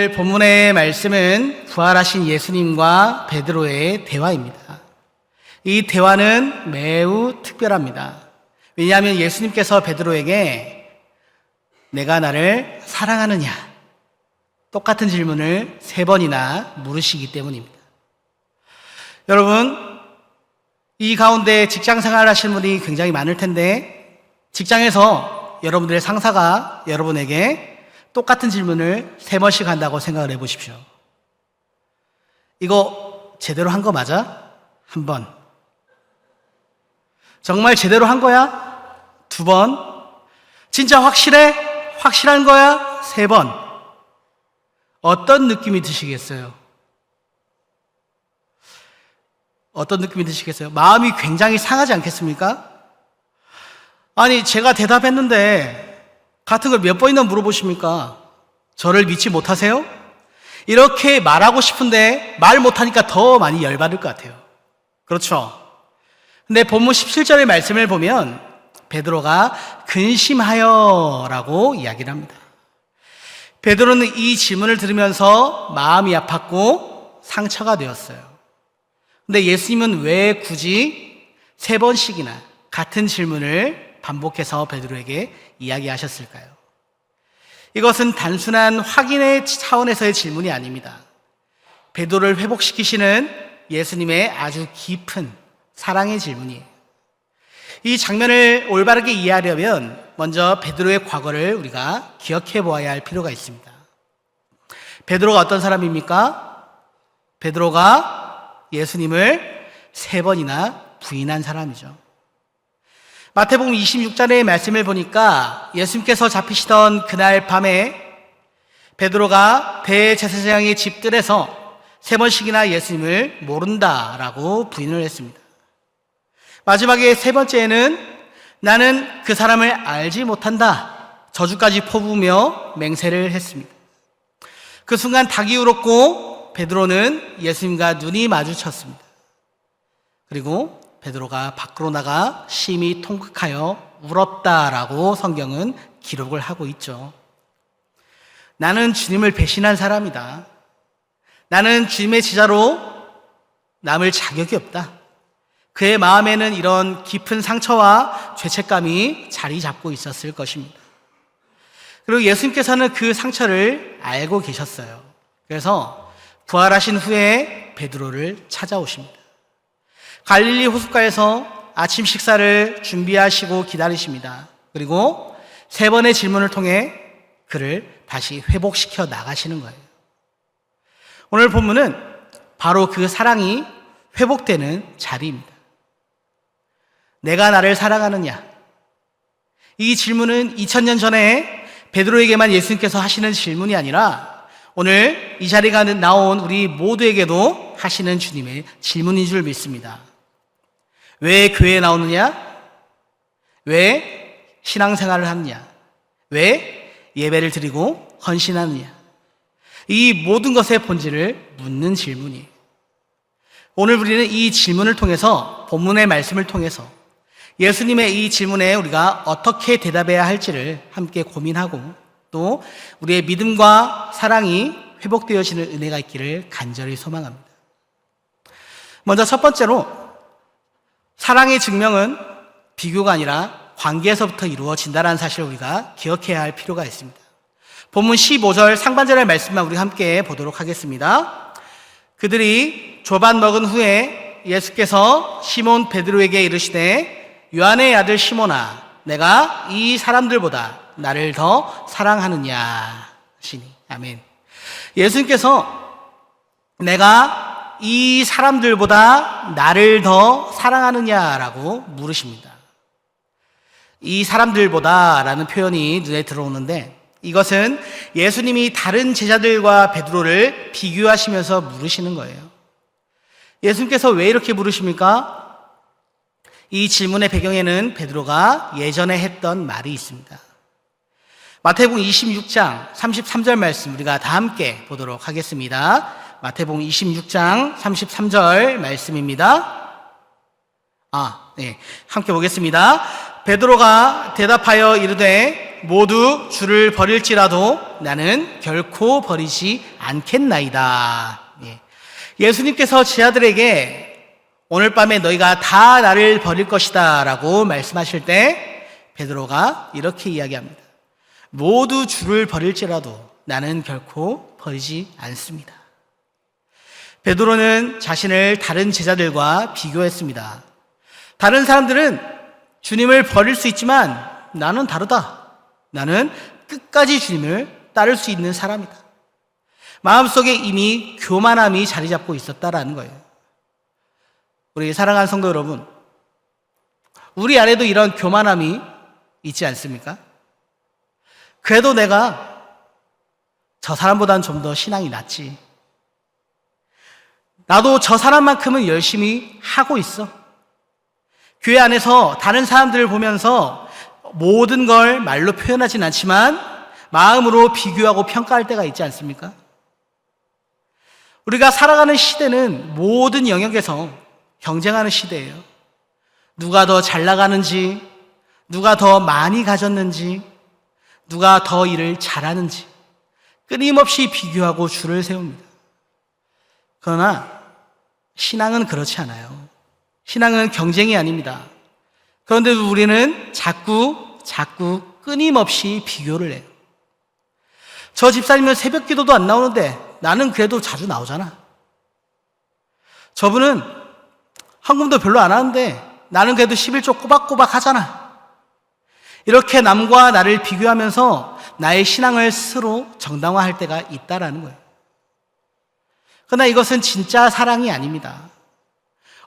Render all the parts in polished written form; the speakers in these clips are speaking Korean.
오늘 본문의 말씀은 부활하신 예수님과 베드로의 대화입니다. 이 대화는 매우 특별합니다. 왜냐하면 예수님께서 베드로에게 내가 나를 사랑하느냐? 똑같은 질문을 3번이나 물으시기 때문입니다. 여러분, 이 가운데 직장 생활을 하시는 분이 굉장히 많을 텐데 직장에서 여러분들의 상사가 여러분에게 똑같은 질문을 3번씩 한다고 생각을 해보십시오. 이거 제대로 한 거 맞아? 1번. 정말 제대로 한 거야? 2번. 진짜 확실해? 확실한 거야? 3번. 어떤 느낌이 드시겠어요? 어떤 느낌이 드시겠어요? 마음이 굉장히 상하지 않겠습니까? 아니, 제가 대답했는데 같은 걸 몇 번이나 물어보십니까? 저를 믿지 못하세요? 이렇게 말하고 싶은데 말 못하니까 더 많이 열받을 것 같아요. 그렇죠? 근데 본문 17절의 말씀을 보면 베드로가 근심하여 라고 이야기를 합니다. 베드로는 이 질문을 들으면서 마음이 아팠고 상처가 되었어요. 근데 예수님은 왜 굳이 3번씩이나 같은 질문을 반복해서 베드로에게 이야기하셨을까요? 이것은 단순한 확인의 차원에서의 질문이 아닙니다. 베드로를 회복시키시는 예수님의 아주 깊은 사랑의 질문이에요. 이 장면을 올바르게 이해하려면 먼저 베드로의 과거를 우리가 기억해 보아야 할 필요가 있습니다. 베드로가 어떤 사람입니까? 베드로가 예수님을 3번이나 부인한 사람이죠. 마태복음 26장의 말씀을 보니까 예수님께서 잡히시던 그날 밤에 베드로가 대제사장의 집들에서 3번씩이나 예수님을 모른다라고 부인을 했습니다. 마지막에 3번째에는 나는 그 사람을 알지 못한다, 저주까지 퍼부으며 맹세를 했습니다. 그 순간 닭이 울었고 베드로는 예수님과 눈이 마주쳤습니다. 그리고 베드로가 밖으로 나가 심히 통곡하여 울었다라고 성경은 기록을 하고 있죠. 나는 주님을 배신한 사람이다. 나는 주님의 제자로 남을 자격이 없다. 그의 마음에는 이런 깊은 상처와 죄책감이 자리 잡고 있었을 것입니다. 그리고 예수님께서는 그 상처를 알고 계셨어요. 그래서 부활하신 후에 베드로를 찾아오십니다. 갈릴리 호숫가에서 아침 식사를 준비하시고 기다리십니다. 그리고 3번의 질문을 통해 그를 다시 회복시켜 나가시는 거예요. 오늘 본문은 바로 그 사랑이 회복되는 자리입니다. 내가 나를 사랑하느냐? 이 질문은 2000년 전에 베드로에게만 예수님께서 하시는 질문이 아니라 오늘 이 자리가 나온 우리 모두에게도 하시는 주님의 질문인 줄 믿습니다. 왜 교회에 나오느냐? 왜 신앙생활을 하느냐? 왜 예배를 드리고 헌신하느냐? 이 모든 것의 본질을 묻는 질문이에요. 오늘 우리는 이 질문을 통해서, 본문의 말씀을 통해서 예수님의 이 질문에 우리가 어떻게 대답해야 할지를 함께 고민하고 또 우리의 믿음과 사랑이 회복되어지는 은혜가 있기를 간절히 소망합니다. 먼저 첫 번째로, 사랑의 증명은 비교가 아니라 관계에서부터 이루어진다는 사실을 우리가 기억해야 할 필요가 있습니다. 본문 15절 상반절의 말씀만 우리 함께 보도록 하겠습니다. 그들이 조반 먹은 후에 예수께서 시몬 베드로에게 이르시되 요한의 아들 시몬아, 내가 이 사람들보다 나를 더 사랑하느냐 하시니. 아멘. 예수님께서 내가 이 사람들보다 나를 더 사랑하느냐라고 물으십니다. 이 사람들보다 라는 표현이 눈에 들어오는데 이것은 예수님이 다른 제자들과 베드로를 비교하시면서 물으시는 거예요. 예수님께서 왜 이렇게 물으십니까? 이 질문의 배경에는 베드로가 예전에 했던 말이 있습니다. 마태복음 26장 33절 말씀 우리가 다 함께 보도록 하겠습니다. 마태복음 26장 33절 말씀입니다. 함께 보겠습니다. 베드로가 대답하여 이르되 모두 주를 버릴지라도 나는 결코 버리지 않겠나이다. 예수님께서 제 아들에게 오늘 밤에 너희가 다 나를 버릴 것이다 라고 말씀하실 때 베드로가 이렇게 이야기합니다. 모두 주를 버릴지라도 나는 결코 버리지 않습니다. 베드로는 자신을 다른 제자들과 비교했습니다. 다른 사람들은 주님을 버릴 수 있지만 나는 다르다. 나는 끝까지 주님을 따를 수 있는 사람이다. 마음속에 이미 교만함이 자리 잡고 있었다라는 거예요. 우리 사랑하는 성도 여러분, 우리 안에도 이런 교만함이 있지 않습니까? 그래도 내가 저 사람보다는 좀 더 신앙이 낫지. 나도 저 사람만큼은 열심히 하고 있어. 교회 안에서 다른 사람들을 보면서 모든 걸 말로 표현하진 않지만 마음으로 비교하고 평가할 때가 있지 않습니까? 우리가 살아가는 시대는 모든 영역에서 경쟁하는 시대예요. 누가 더 잘 나가는지, 누가 더 많이 가졌는지, 누가 더 일을 잘하는지 끊임없이 비교하고 줄을 세웁니다. 그러나 신앙은 그렇지 않아요. 신앙은 경쟁이 아닙니다. 그런데도 우리는 자꾸 끊임없이 비교를 해요. 저 집사님은 새벽 기도도 안 나오는데 나는 그래도 자주 나오잖아. 저분은 헌금도 별로 안 하는데 나는 그래도 11조 꼬박꼬박 하잖아. 이렇게 남과 나를 비교하면서 나의 신앙을 스스로 정당화할 때가 있다라는 거예요. 그러나 이것은 진짜 사랑이 아닙니다.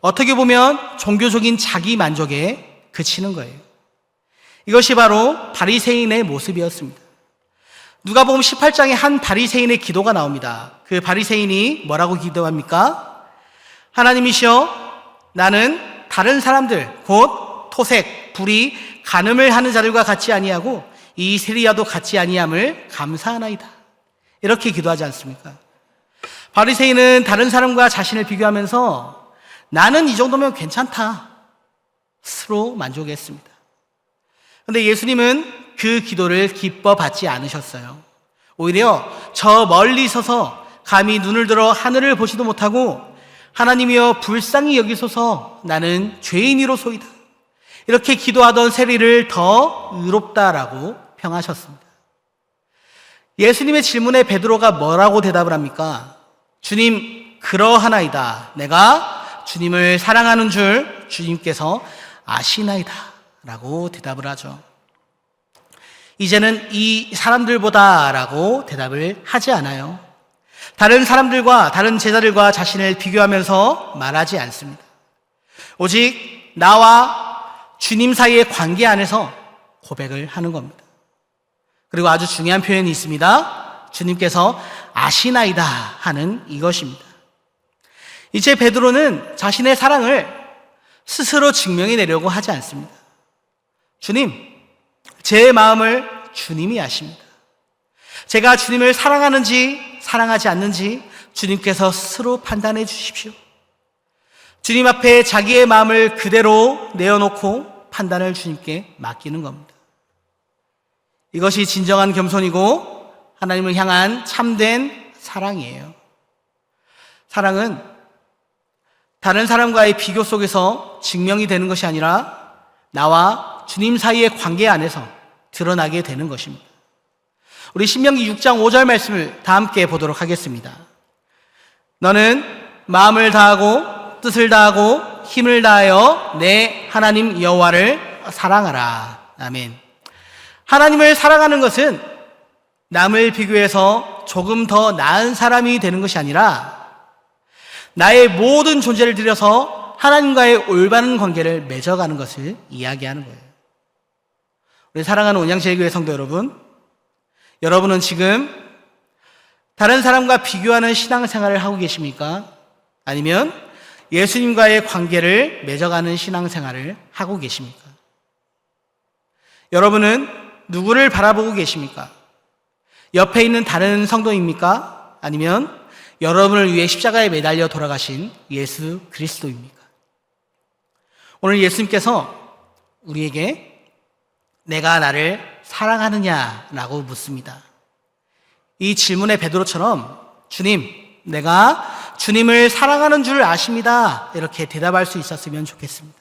어떻게 보면 종교적인 자기 만족에 그치는 거예요. 이것이 바로 바리새인의 모습이었습니다. 누가복음 18장에 한 바리새인의 기도가 나옵니다. 그 바리새인이 뭐라고 기도합니까? 하나님이시여, 나는 다른 사람들 곧 토색, 불의, 간음을 하는 자들과 같지 아니하고 이 세리야도 같지 아니함을 감사하나이다. 이렇게 기도하지 않습니까? 바리새인은 다른 사람과 자신을 비교하면서 나는 이 정도면 괜찮다 스스로 만족했습니다. 그런데 예수님은 그 기도를 기뻐 받지 않으셨어요. 오히려 저 멀리 서서 감히 눈을 들어 하늘을 보지도 못하고 하나님이여 불쌍히 여기소서 나는 죄인이로소이다. 이렇게 기도하던 세리를 더 의롭다라고 평하셨습니다. 예수님의 질문에 베드로가 뭐라고 대답을 합니까? 주님, 그러하나이다. 내가 주님을 사랑하는 줄 주님께서 아시나이다. 라고 대답을 하죠. 이제는 이 사람들보다 라고 대답을 하지 않아요. 다른 사람들과 다른 제자들과 자신을 비교하면서 말하지 않습니다. 오직 나와 주님 사이의 관계 안에서 고백을 하는 겁니다. 그리고 아주 중요한 표현이 있습니다. 주님께서 아시나이다 하는 이것입니다. 이제 베드로는 자신의 사랑을 스스로 증명해내려고 하지 않습니다. 주님, 제 마음을 주님이 아십니다. 제가 주님을 사랑하는지 사랑하지 않는지 주님께서 스스로 판단해 주십시오. 주님 앞에 자기의 마음을 그대로 내어놓고 판단을 주님께 맡기는 겁니다. 이것이 진정한 겸손이고 하나님을 향한 참된 사랑이에요. 사랑은 다른 사람과의 비교 속에서 증명이 되는 것이 아니라 나와 주님 사이의 관계 안에서 드러나게 되는 것입니다. 우리 신명기 6장 5절 말씀을 다 함께 보도록 하겠습니다. 너는 마음을 다하고 뜻을 다하고 힘을 다하여 내 하나님 여호와를 사랑하라. 아멘. 하나님을 사랑하는 것은 남을 비교해서 조금 더 나은 사람이 되는 것이 아니라 나의 모든 존재를 들여서 하나님과의 올바른 관계를 맺어가는 것을 이야기하는 거예요. 우리 사랑하는 온양제일교회 성도 여러분, 여러분은 지금 다른 사람과 비교하는 신앙생활을 하고 계십니까? 아니면 예수님과의 관계를 맺어가는 신앙생활을 하고 계십니까? 여러분은 누구를 바라보고 계십니까? 옆에 있는 다른 성도입니까? 아니면 여러분을 위해 십자가에 매달려 돌아가신 예수 그리스도입니까? 오늘 예수님께서 우리에게 내가 나를 사랑하느냐라고 묻습니다. 이 질문에 베드로처럼 주님, 내가 주님을 사랑하는 줄 아십니다. 이렇게 대답할 수 있었으면 좋겠습니다.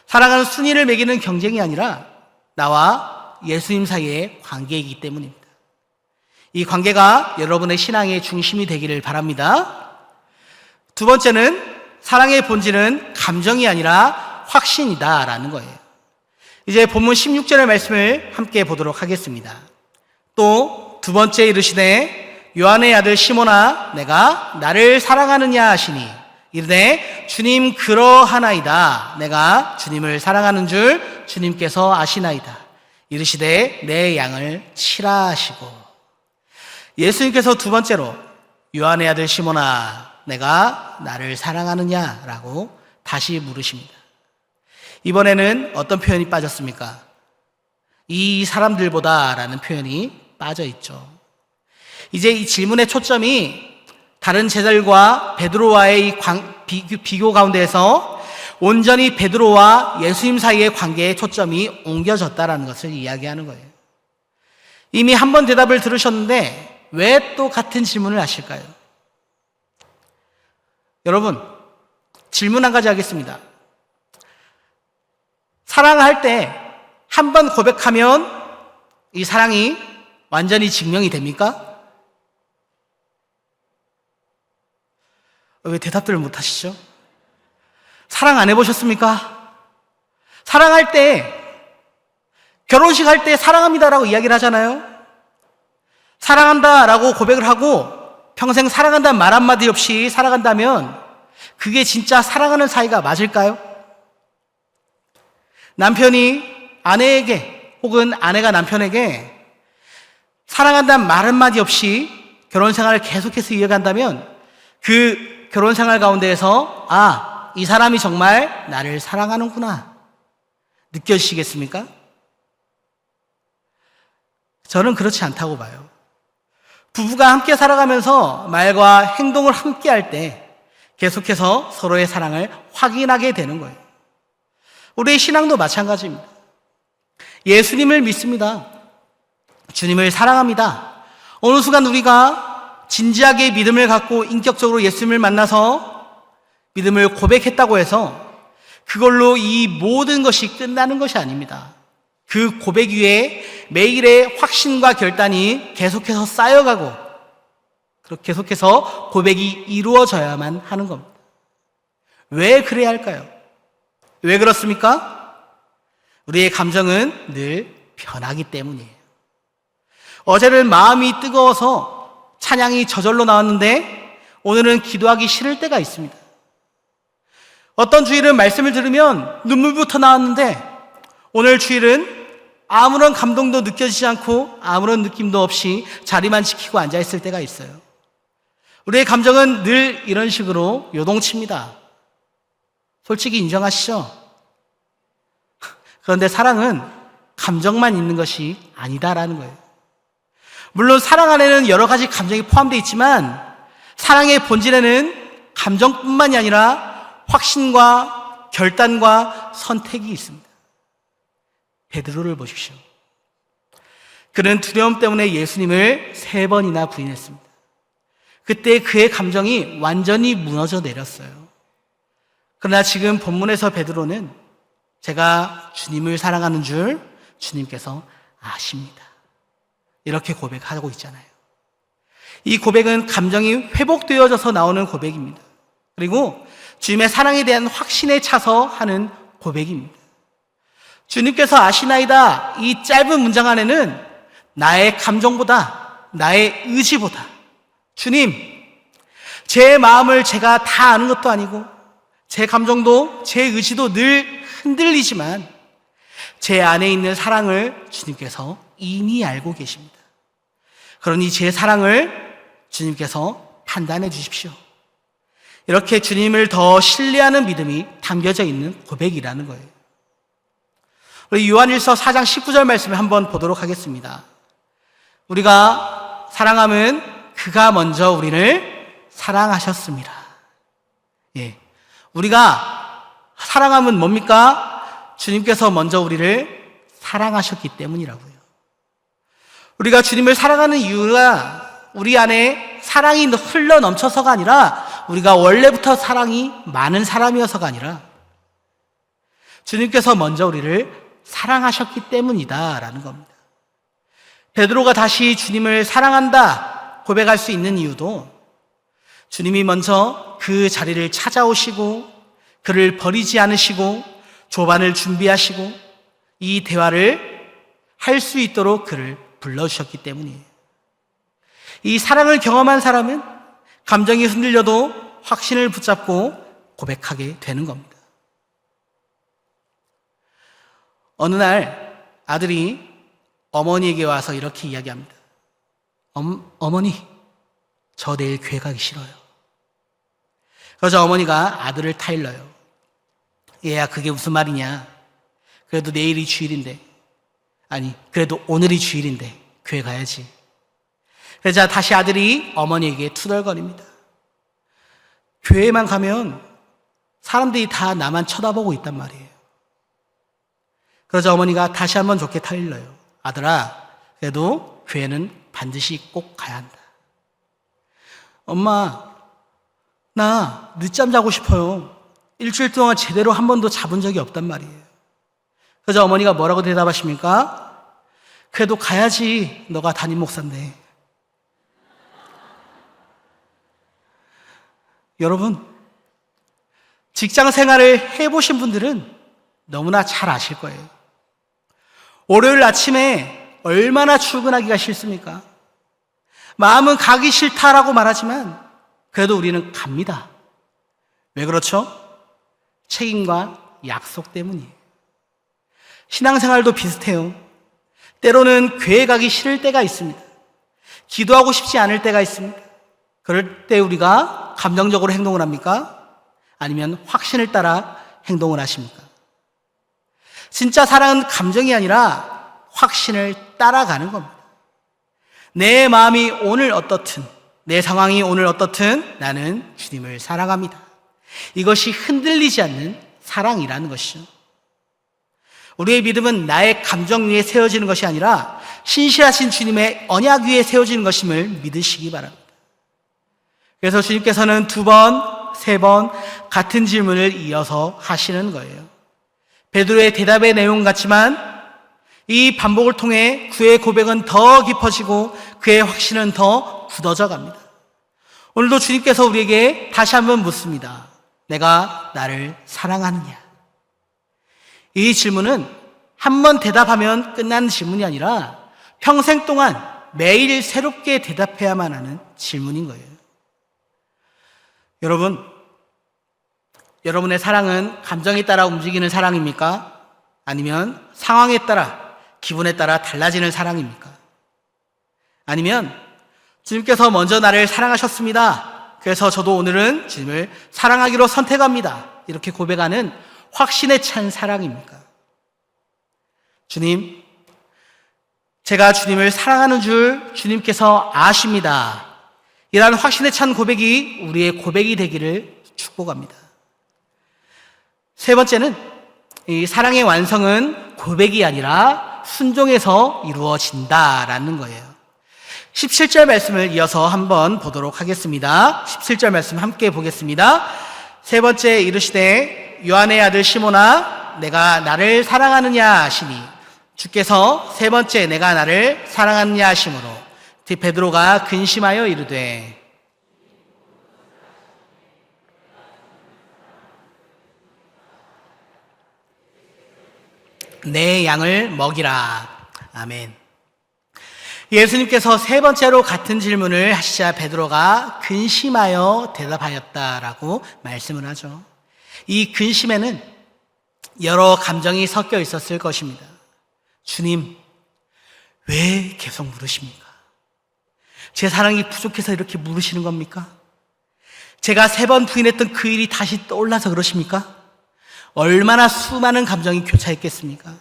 사랑은 순위를 매기는 경쟁이 아니라 나와 예수님 사이의 관계이기 때문입니다. 이 관계가 여러분의 신앙의 중심이 되기를 바랍니다. 두 번째는 사랑의 본질은 감정이 아니라 확신이다라는 거예요. 이제 본문 16절의 말씀을 함께 보도록 하겠습니다. 또 두 번째 이르시되 요한의 아들 시몬아 내가 나를 사랑하느냐 하시니 이르되 주님 그러하나이다. 내가 주님을 사랑하는 줄 주님께서 아시나이다. 이르시되 내 양을 치라 하시고, 예수님께서 두 번째로 요한의 아들 시몬아 내가 나를 사랑하느냐라고 다시 물으십니다. 이번에는 어떤 표현이 빠졌습니까? 이 사람들보다라는 표현이 빠져 있죠. 이제 이 질문의 초점이 다른 제자들과 베드로와의 비교 가운데에서 온전히 베드로와 예수님 사이의 관계의 초점이 옮겨졌다라는 것을 이야기하는 거예요. 이미 한 번 대답을 들으셨는데 왜 또 같은 질문을 하실까요? 여러분, 질문 한 가지 하겠습니다. 사랑할 때 한 번 고백하면 이 사랑이 완전히 증명이 됩니까? 왜 대답들을 못 하시죠? 사랑 안 해보셨습니까? 사랑할 때, 결혼식 할 때 사랑합니다라고 이야기를 하잖아요. 사랑한다라고 고백을 하고 평생 사랑한다는 말 한마디 없이 살아간다면 그게 진짜 사랑하는 사이가 맞을까요? 남편이 아내에게 혹은 아내가 남편에게 사랑한다는 말 한마디 없이 결혼 생활을 계속해서 이어간다면 그 결혼 생활 가운데에서 이 사람이 정말 나를 사랑하는구나 느껴지시겠습니까? 저는 그렇지 않다고 봐요. 부부가 함께 살아가면서 말과 행동을 함께 할 때 계속해서 서로의 사랑을 확인하게 되는 거예요. 우리의 신앙도 마찬가지입니다. 예수님을 믿습니다. 주님을 사랑합니다. 어느 순간 우리가 진지하게 믿음을 갖고 인격적으로 예수님을 만나서 믿음을 고백했다고 해서 그걸로 이 모든 것이 끝나는 것이 아닙니다. 그 고백 위에 매일의 확신과 결단이 계속해서 쌓여가고 계속해서 고백이 이루어져야만 하는 겁니다. 왜 그래야 할까요? 왜 그렇습니까? 우리의 감정은 늘 변하기 때문이에요. 어제는 마음이 뜨거워서 찬양이 저절로 나왔는데 오늘은 기도하기 싫을 때가 있습니다. 어떤 주일은 말씀을 들으면 눈물부터 나왔는데 오늘 주일은 아무런 감동도 느껴지지 않고 아무런 느낌도 없이 자리만 지키고 앉아있을 때가 있어요. 우리의 감정은 늘 이런 식으로 요동칩니다. 솔직히 인정하시죠? 그런데 사랑은 감정만 있는 것이 아니다라는 거예요. 물론 사랑 안에는 여러 가지 감정이 포함되어 있지만 사랑의 본질에는 감정뿐만이 아니라 확신과 결단과 선택이 있습니다. 베드로를 보십시오. 그는 두려움 때문에 예수님을 3번이나 부인했습니다. 그때 그의 감정이 완전히 무너져 내렸어요. 그러나 지금 본문에서 베드로는 제가 주님을 사랑하는 줄 주님께서 아십니다. 이렇게 고백하고 있잖아요. 이 고백은 감정이 회복되어져서 나오는 고백입니다. 그리고 주님의 사랑에 대한 확신에 차서 하는 고백입니다. 주님께서 아시나이다. 이 짧은 문장 안에는 나의 감정보다 나의 의지보다 주님, 제 마음을 제가 다 아는 것도 아니고 제 감정도 제 의지도 늘 흔들리지만 제 안에 있는 사랑을 주님께서 이미 알고 계십니다. 그러니 제 사랑을 주님께서 판단해 주십시오. 이렇게 주님을 더 신뢰하는 믿음이 담겨져 있는 고백이라는 거예요. 우리 요한일서 4장 19절 말씀을 한번 보도록 하겠습니다. 우리가 사랑함은 그가 먼저 우리를 사랑하셨습니다. 예. 우리가 사랑함은 뭡니까? 주님께서 먼저 우리를 사랑하셨기 때문이라고요. 우리가 주님을 사랑하는 이유가 우리 안에 사랑이 흘러 넘쳐서가 아니라 우리가 원래부터 사랑이 많은 사람이어서가 아니라 주님께서 먼저 우리를 사랑하셨기 때문이다라는 겁니다. 베드로가 다시 주님을 사랑한다 고백할 수 있는 이유도 주님이 먼저 그 자리를 찾아오시고 그를 버리지 않으시고 조반을 준비하시고 이 대화를 할 수 있도록 그를 불러주셨기 때문이에요. 이 사랑을 경험한 사람은 감정이 흔들려도 확신을 붙잡고 고백하게 되는 겁니다. 어느 날 아들이 어머니에게 와서 이렇게 이야기합니다. 어머니, 저 내일 교회 가기 싫어요. 그래서 어머니가 아들을 타일러요. 얘야, 그게 무슨 말이냐. 그래도 내일이 주일인데, 아니, 그래도 오늘이 주일인데 교회 가야지. 그러자 다시 아들이 어머니에게 투덜거립니다. 교회만 가면 사람들이 다 나만 쳐다보고 있단 말이에요. 그러자 어머니가 다시 한번 좋게 타일러요. 아들아, 그래도 교회는 반드시 꼭 가야 한다. 엄마, 나 늦잠 자고 싶어요. 일주일 동안 제대로 한 번도 자본 적이 없단 말이에요. 그래서 어머니가 뭐라고 대답하십니까? 그래도 가야지, 너가 담임 목사인데. 여러분, 직장 생활을 해보신 분들은 너무나 잘 아실 거예요. 월요일 아침에 얼마나 출근하기가 싫습니까? 마음은 가기 싫다라고 말하지만 그래도 우리는 갑니다. 왜 그렇죠? 책임과 약속 때문이에요. 신앙생활도 비슷해요. 때로는 교회 가기 싫을 때가 있습니다. 기도하고 싶지 않을 때가 있습니다. 그럴 때 우리가 감정적으로 행동을 합니까? 아니면 확신을 따라 행동을 하십니까? 진짜 사랑은 감정이 아니라 확신을 따라가는 겁니다. 내 마음이 오늘 어떻든, 내 상황이 오늘 어떻든 나는 주님을 사랑합니다. 이것이 흔들리지 않는 사랑이라는 것이죠. 우리의 믿음은 나의 감정 위에 세워지는 것이 아니라 신실하신 주님의 언약 위에 세워지는 것임을 믿으시기 바랍니다. 그래서 주님께서는 2번, 3번 같은 질문을 이어서 하시는 거예요. 베드로의 대답의 내용 같지만 이 반복을 통해 그의 고백은 더 깊어지고 그의 확신은 더 굳어져 갑니다. 오늘도 주님께서 우리에게 다시 한번 묻습니다. 내가 나를 사랑하느냐? 이 질문은 한 번 대답하면 끝나는 질문이 아니라 평생 동안 매일 새롭게 대답해야만 하는 질문인 거예요. 여러분, 여러분의 사랑은 감정에 따라 움직이는 사랑입니까? 아니면 상황에 따라, 기분에 따라 달라지는 사랑입니까? 아니면 주님께서 먼저 나를 사랑하셨습니다. 그래서 저도 오늘은 주님을 사랑하기로 선택합니다. 이렇게 고백하는 확신에 찬 사랑입니까? 주님, 제가 주님을 사랑하는 줄 주님께서 아십니다. 이러한 확신에 찬 고백이 우리의 고백이 되기를 축복합니다. 3번째는 이 사랑의 완성은 고백이 아니라 순종에서 이루어진다라는 거예요. 17절 말씀을 이어서 한번 보도록 하겠습니다. 17절 말씀 함께 보겠습니다. 3번째 이르시되 요한의 아들 시몬아 내가 나를 사랑하느냐 하시니 주께서 3번째 내가 나를 사랑하느냐 하심으로 베드로가 근심하여 이르되 내 양을 먹이라. 아멘. 예수님께서 3번째로 같은 질문을 하시자 베드로가 근심하여 대답하였다라고 말씀을 하죠. 이 근심에는 여러 감정이 섞여 있었을 것입니다. 주님, 왜 계속 물으십니까? 제 사랑이 부족해서 이렇게 물으시는 겁니까? 제가 3번 부인했던 그 일이 다시 떠올라서 그러십니까? 얼마나 수많은 감정이 교차했겠습니까?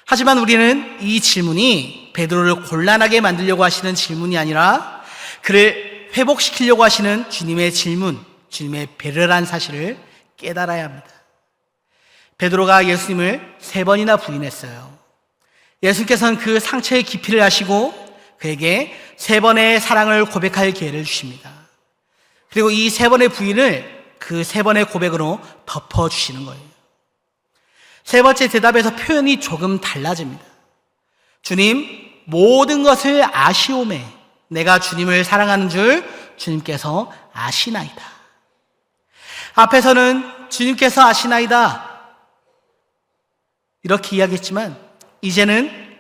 하지만 우리는 이 질문이 베드로를 곤란하게 만들려고 하시는 질문이 아니라 그를 회복시키려고 하시는 주님의 질문, 주님의 배려라는 사실을 깨달아야 합니다. 베드로가 예수님을 3번이나 부인했어요. 예수님께서는 그 상처의 깊이를 아시고 그에게 3번의 사랑을 고백할 기회를 주십니다. 그리고 이 3번의 부인을 그 3번의 고백으로 덮어주시는 거예요. 3번째 대답에서 표현이 조금 달라집니다. 주님, 모든 것을 아시오매. 내가 주님을 사랑하는 줄 주님께서 아시나이다. 앞에서는 주님께서 아시나이다 이렇게 이야기했지만 이제는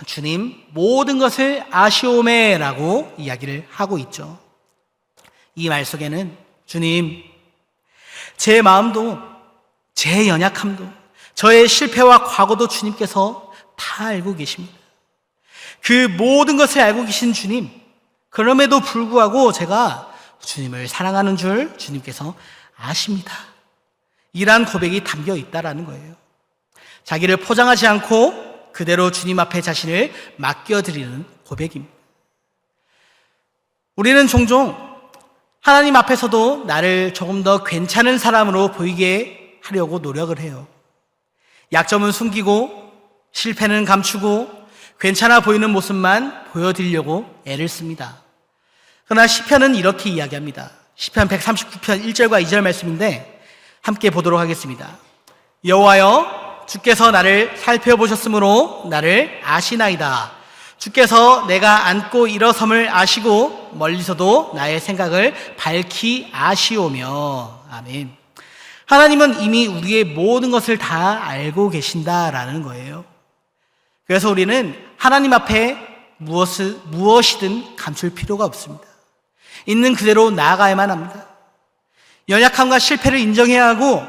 주님 모든 것을 아시오매라고 이야기를 하고 있죠. 이 말 속에는 주님, 제 마음도 제 연약함도 저의 실패와 과거도 주님께서 다 알고 계십니다. 그 모든 것을 알고 계신 주님, 그럼에도 불구하고 제가 주님을 사랑하는 줄 주님께서 아십니다. 이러한 고백이 담겨 있다라는 거예요. 자기를 포장하지 않고 그대로 주님 앞에 자신을 맡겨드리는 고백입니다. 우리는 종종 하나님 앞에서도 나를 조금 더 괜찮은 사람으로 보이게 하려고 노력을 해요. 약점은 숨기고 실패는 감추고 괜찮아 보이는 모습만 보여드리려고 애를 씁니다. 그러나 시편은 이렇게 이야기합니다. 시편 139편 1절과 2절 말씀인데 함께 보도록 하겠습니다. 여호와여, 주께서 나를 살펴보셨으므로 나를 아시나이다. 주께서 내가 앉고 일어섬을 아시고 멀리서도 나의 생각을 밝히 아시오며. 아멘. 하나님은 이미 우리의 모든 것을 다 알고 계신다라는 거예요. 그래서 우리는 하나님 앞에 무엇이든 감출 필요가 없습니다. 있는 그대로 나아가야만 합니다. 연약함과 실패를 인정해야 하고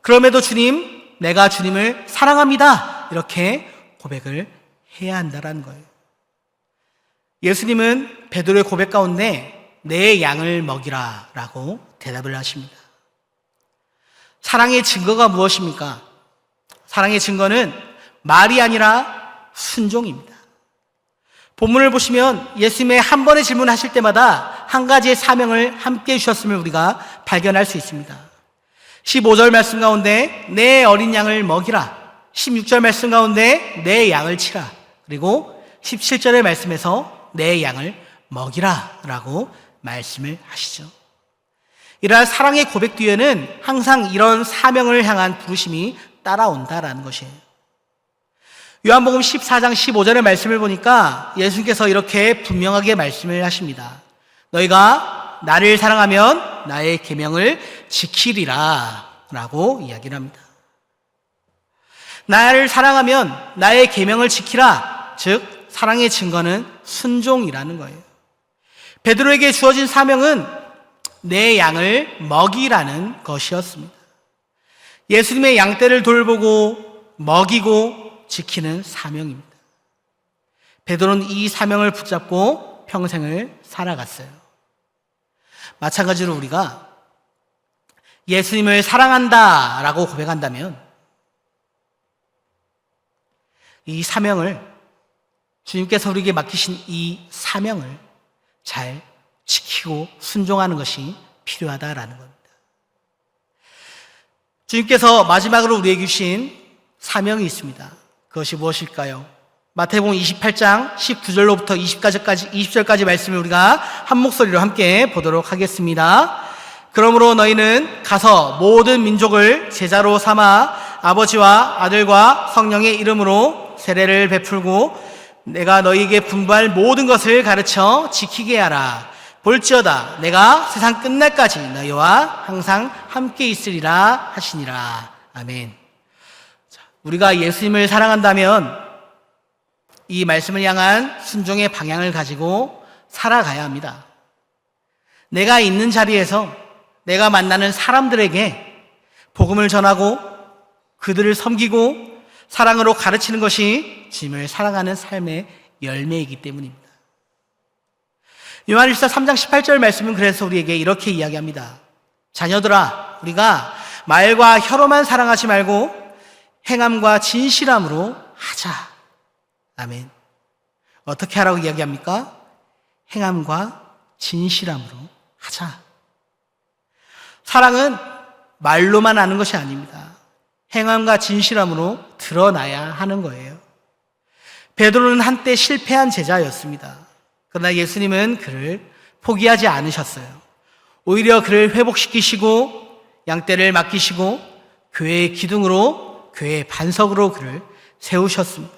그럼에도 주님, 내가 주님을 사랑합니다 이렇게 고백을 해야 한다는 거예요. 예수님은 베드로의 고백 가운데 내 양을 먹이라 라고 대답을 하십니다. 사랑의 증거가 무엇입니까? 사랑의 증거는 말이 아니라 순종입니다. 본문을 보시면 예수님의 한 번의 질문하실 때마다 한 가지의 사명을 함께 주셨음을 우리가 발견할 수 있습니다. 15절 말씀 가운데 내 어린 양을 먹이라, 16절 말씀 가운데 내 양을 치라, 그리고 17절의 말씀에서 내 양을 먹이라 라고 말씀을 하시죠. 이러한 사랑의 고백 뒤에는 항상 이런 사명을 향한 부르심이 따라온다라는 것이에요. 요한복음 14장 15절의 말씀을 보니까 예수님께서 이렇게 분명하게 말씀을 하십니다. 너희가 나를 사랑하면 나의 계명을 지키리라 라고 이야기를 합니다. 나를 사랑하면 나의 계명을 지키라, 즉 사랑의 증거는 순종이라는 거예요. 베드로에게 주어진 사명은 내 양을 먹이라는 것이었습니다. 예수님의 양떼를 돌보고 먹이고 지키는 사명입니다. 베드로는 이 사명을 붙잡고 평생을 살아갔어요. 마찬가지로 우리가 예수님을 사랑한다라고 고백한다면 이 사명을, 주님께서 우리에게 맡기신 이 사명을 잘 지키고 순종하는 것이 필요하다라는 겁니다. 주님께서 마지막으로 우리에게 주신 사명이 있습니다. 그것이 무엇일까요? 마태복음 28장 19절로부터 20절까지 말씀을 우리가 한 목소리로 함께 보도록 하겠습니다. 그러므로 너희는 가서 모든 민족을 제자로 삼아 아버지와 아들과 성령의 이름으로 세례를 베풀고 내가 너희에게 분부할 모든 것을 가르쳐 지키게 하라. 볼지어다 내가 세상 끝날까지 너희와 항상 함께 있으리라 하시니라. 아멘. 우리가 예수님을 사랑한다면 이 말씀을 향한 순종의 방향을 가지고 살아가야 합니다. 내가 있는 자리에서 내가 만나는 사람들에게 복음을 전하고 그들을 섬기고 사랑으로 가르치는 것이 주님을 사랑하는 삶의 열매이기 때문입니다. 요한일서 3장 18절 말씀은 그래서 우리에게 이렇게 이야기합니다. 자녀들아, 우리가 말과 혀로만 사랑하지 말고 행함과 진실함으로 하자. 아멘. 어떻게 하라고 이야기합니까? 행함과 진실함으로 하자. 사랑은 말로만 하는 것이 아닙니다. 행함과 진실함으로 드러나야 하는 거예요. 베드로는 한때 실패한 제자였습니다. 그러나 예수님은 그를 포기하지 않으셨어요. 오히려 그를 회복시키시고 양떼를 맡기시고 교회의 기둥으로, 교회의 반석으로 그를 세우셨습니다.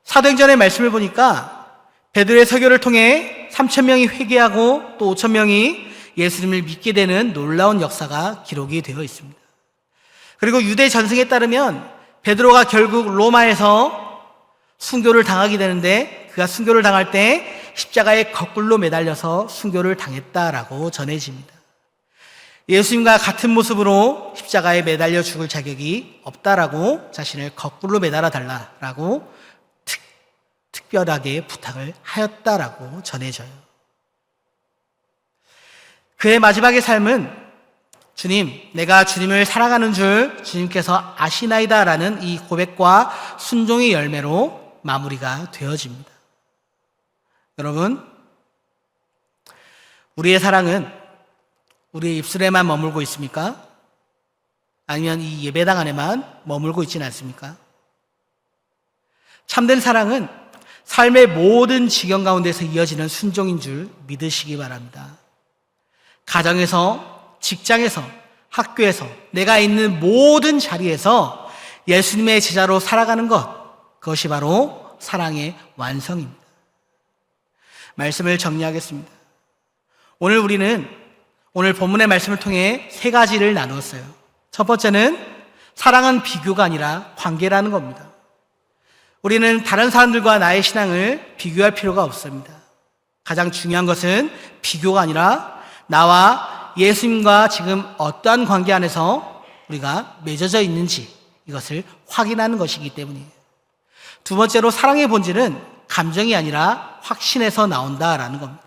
사도행전의 말씀을 보니까 베드로의 설교를 통해 3,000명이 회개하고 또 5,000명이 예수님을 믿게 되는 놀라운 역사가 기록이 되어 있습니다. 그리고 유대 전승에 따르면 베드로가 결국 로마에서 순교를 당하게 되는데, 그가 순교를 당할 때 십자가에 거꾸로 매달려서 순교를 당했다라고 전해집니다. 예수님과 같은 모습으로 십자가에 매달려 죽을 자격이 없다라고 자신을 거꾸로 매달아 달라라고 특별하게 부탁을 하였다라고 전해져요. 그의 마지막의 삶은 주님, 내가 주님을 사랑하는 줄 주님께서 아시나이다라는 이 고백과 순종의 열매로 마무리가 되어집니다. 여러분, 우리의 사랑은 우리의 입술에만 머물고 있습니까? 아니면 이 예배당 안에만 머물고 있지는 않습니까? 참된 사랑은 삶의 모든 지경 가운데서 이어지는 순종인 줄 믿으시기 바랍니다. 가정에서, 직장에서, 학교에서, 내가 있는 모든 자리에서 예수님의 제자로 살아가는 것, 그것이 바로 사랑의 완성입니다. 말씀을 정리하겠습니다. 오늘 본문의 말씀을 통해 세 가지를 나누었어요. 첫 번째는 사랑은 비교가 아니라 관계라는 겁니다. 우리는 다른 사람들과 나의 신앙을 비교할 필요가 없습니다. 가장 중요한 것은 비교가 아니라 나와 예수님과 지금 어떠한 관계 안에서 우리가 맺어져 있는지 이것을 확인하는 것이기 때문이에요. 두 번째로 사랑의 본질은 감정이 아니라 확신에서 나온다라는 겁니다.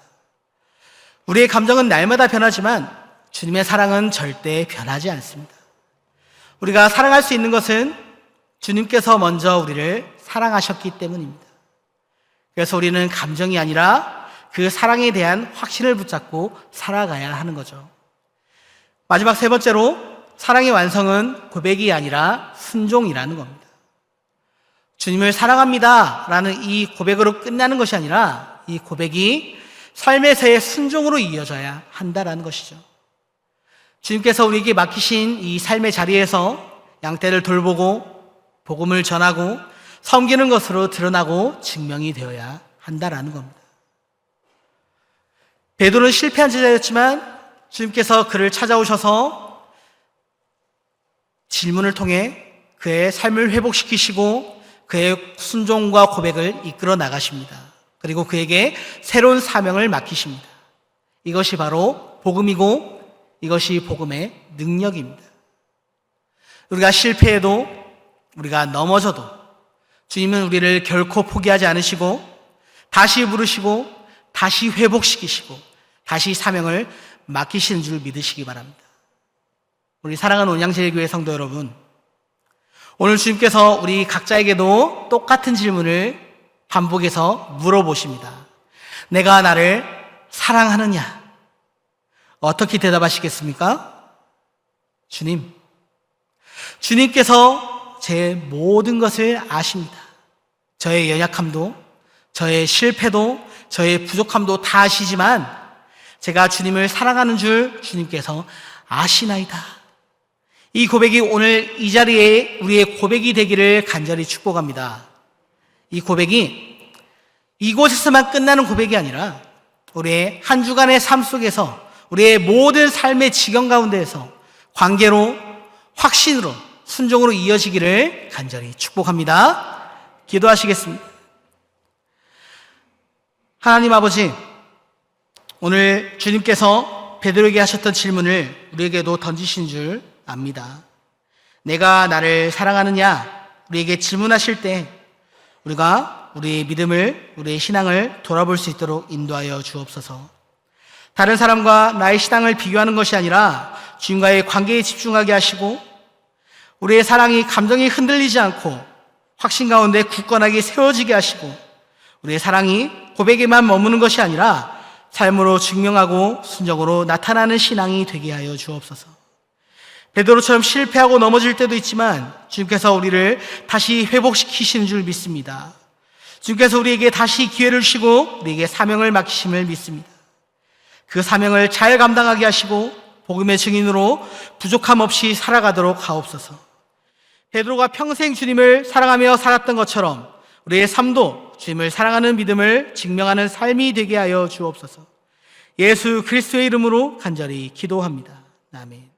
우리의 감정은 날마다 변하지만 주님의 사랑은 절대 변하지 않습니다. 우리가 사랑할 수 있는 것은 주님께서 먼저 우리를 사랑하셨기 때문입니다. 그래서 우리는 감정이 아니라 그 사랑에 대한 확신을 붙잡고 살아가야 하는 거죠. 마지막 세 번째로 사랑의 완성은 고백이 아니라 순종이라는 겁니다. 주님을 사랑합니다 라는 이 고백으로 끝나는 것이 아니라 이 고백이 삶에서의 순종으로 이어져야 한다라는 것이죠. 주님께서 우리에게 맡기신 이 삶의 자리에서 양떼를 돌보고 복음을 전하고 섬기는 것으로 드러나고 증명이 되어야 한다라는 겁니다. 베드로는 실패한 제자였지만 주님께서 그를 찾아오셔서 질문을 통해 그의 삶을 회복시키시고 그의 순종과 고백을 이끌어 나가십니다. 그리고 그에게 새로운 사명을 맡기십니다. 이것이 바로 복음이고 이것이 복음의 능력입니다. 우리가 실패해도 우리가 넘어져도 주님은 우리를 결코 포기하지 않으시고 다시 부르시고 다시 회복시키시고 다시 사명을 맡기시는 줄 믿으시기 바랍니다. 우리 사랑하는 온양제일교회 성도 여러분, 오늘 주님께서 우리 각자에게도 똑같은 질문을 반복해서 물어보십니다. 내가 나를 사랑하느냐? 어떻게 대답하시겠습니까? 주님께서 제 모든 것을 아십니다. 저의 연약함도, 저의 실패도, 저의 부족함도 다 아시지만 제가 주님을 사랑하는 줄 주님께서 아시나이다. 이 고백이 오늘 이 자리에 우리의 고백이 되기를 간절히 축복합니다. 이 고백이 이곳에서만 끝나는 고백이 아니라 우리의 한 주간의 삶 속에서 우리의 모든 삶의 지경 가운데에서 관계로, 확신으로, 순종으로 이어지기를 간절히 축복합니다. 기도하시겠습니다. 하나님 아버지, 오늘 주님께서 베드로에게 하셨던 질문을 우리에게도 던지신 줄 압니다. 내가 나를 사랑하느냐? 우리에게 질문하실 때 우리가 우리의 믿음을, 우리의 신앙을 돌아볼 수 있도록 인도하여 주옵소서. 다른 사람과 나의 신앙을 비교하는 것이 아니라 주님과의 관계에 집중하게 하시고 우리의 사랑이 감정이 흔들리지 않고 확신 가운데 굳건하게 세워지게 하시고 우리의 사랑이 고백에만 머무는 것이 아니라 삶으로 증명하고 순종으로 나타나는 신앙이 되게 하여 주옵소서. 베드로처럼 실패하고 넘어질 때도 있지만 주님께서 우리를 다시 회복시키시는 줄 믿습니다. 주께서 우리에게 다시 기회를 주시고 우리에게 사명을 맡기심을 믿습니다. 그 사명을 잘 감당하게 하시고 복음의 증인으로 부족함 없이 살아가도록 하옵소서. 베드로가 평생 주님을 사랑하며 살았던 것처럼 우리의 삶도 주님을 사랑하는 믿음을 증명하는 삶이 되게 하여 주옵소서. 예수 그리스도의 이름으로 간절히 기도합니다. 아멘.